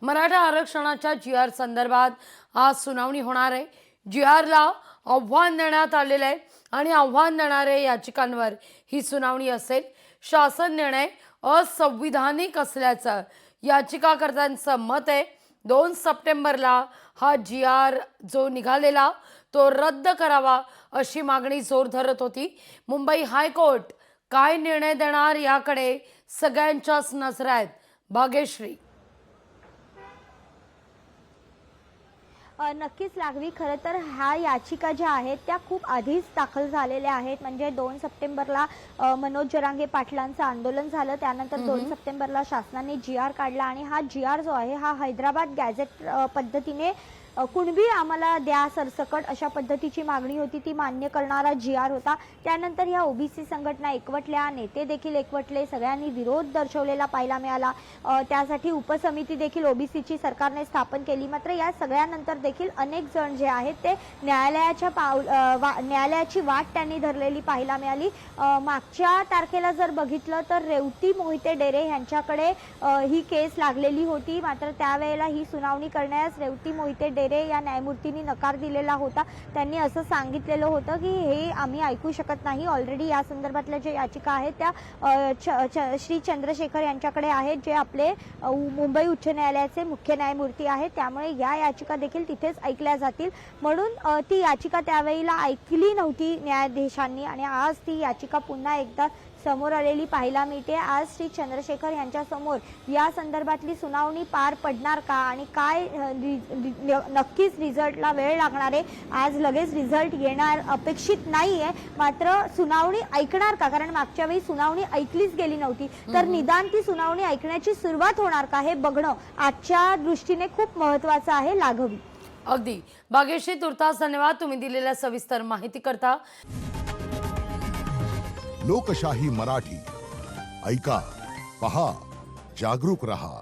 मराठा आरक्षणाच्या जी.आर संदर्भात आज सुनावणी होणार आहे। जी.आरला आव्हान देण्यात आलेले आहे आणि आव्हान देणारे याचिकांवर ही सुनावणी असेल। शासन निर्णय असंविधानिक असल्याचं याचिकाकर्त्यांचं मत आहे। 2 सप्टेंबरला हा जी.आर जो निघालेला तो रद्द करावा अशी मागणी जोर धरत होती। मुंबई हायकोर्ट काय निर्णय देणार याकडे सगळ्यांच्याच नजरा आहेत। भाग्यश्री, नक्कीच लागवी। खरं तर ह्या याचिका ज्या आहेत त्या खूप आधीच दाखल झालेल्या आहेत। म्हणजे 2 सप्टेंबरला मनोज जरांगे पाटलांचं आंदोलन झालं, त्यानंतर 2 सप्टेंबरला शासनाने जी.आर काढला आणि हा जी.आर जो आहे हा हैदराबाद गॅझेट पद्धतीने कुणबी आम्हाला द्या सरसकट अशा पद्धतीची मागणी होती, ती मान्य करणारा जी.आर होता। त्यानंतर ह्या ओबीसी संघटना एकवटल्या, नेते देखील एकवटले, सगळ्यांनी विरोध दर्शवलेला पाहायला मिळाला। त्यासाठी उपसमिती देखील ओबीसीची सरकारने स्थापन केली। मात्र या सगळ्यानंतर देखील अनेक जण जे आहेत ते न्यायालयाची वाट त्यांनी धरलेली पाहायला मिळाली। मागच्या तारखेला जर बघितलं तर रेवती मोहिते डेरे यांच्याकडे ही केस लागलेली होती। मात्र त्यावेळेला ही सुनावणी करण्यास रेवती मोहिते डेरे या न्यायमूर्तींनी नकार दिलेला होता। त्यांनी असं सांगितलेलं होतं की हे आम्ही ऐकू शकत नाही। ऑलरेडी या संदर्भातल्या जे याचिका आहेत त्या श्री चंद्रशेखर यांच्याकडे आहेत, जे आपले मुंबई उच्च न्यायालयाचे मुख्य न्यायमूर्ती आहेत। त्यामुळे या याचिका देखील तिथेच ऐकल्या जातील म्हणून ती याचिका त्यावेळेला ऐकली नव्हती न्यायाधीशांनी आणि आज ती याचिका पुन्हा एकदा समोर आलेली पाहायला मिळते। आज श्री चंद्रशेखर यांच्या समोर या संदर्भातली सुनावणी पार पडणार का आणि काय नक्कीच रिझल्टला वेळ लागणार आहे। आज लगेच रिझल्ट येणार अपेक्षित नाहीये, मात्र सुनावणी ऐकणार का, कारण मागच्या वेळी सुनावणी ऐकलीच गेली नव्हती, तर निदान ती सुनावणी ऐकण्याची सुरुवात होणार का हे बघणं आजच्या दृष्टीने खूप महत्त्वाचं आहे। लागवी, अगदी भाग्यश्री, तुर्तास धन्यवाद तुम्ही दिलेल्या सविस्तर माहिती करता। लोकशाही मराठी ऐका, पहा, जागरूक रहा।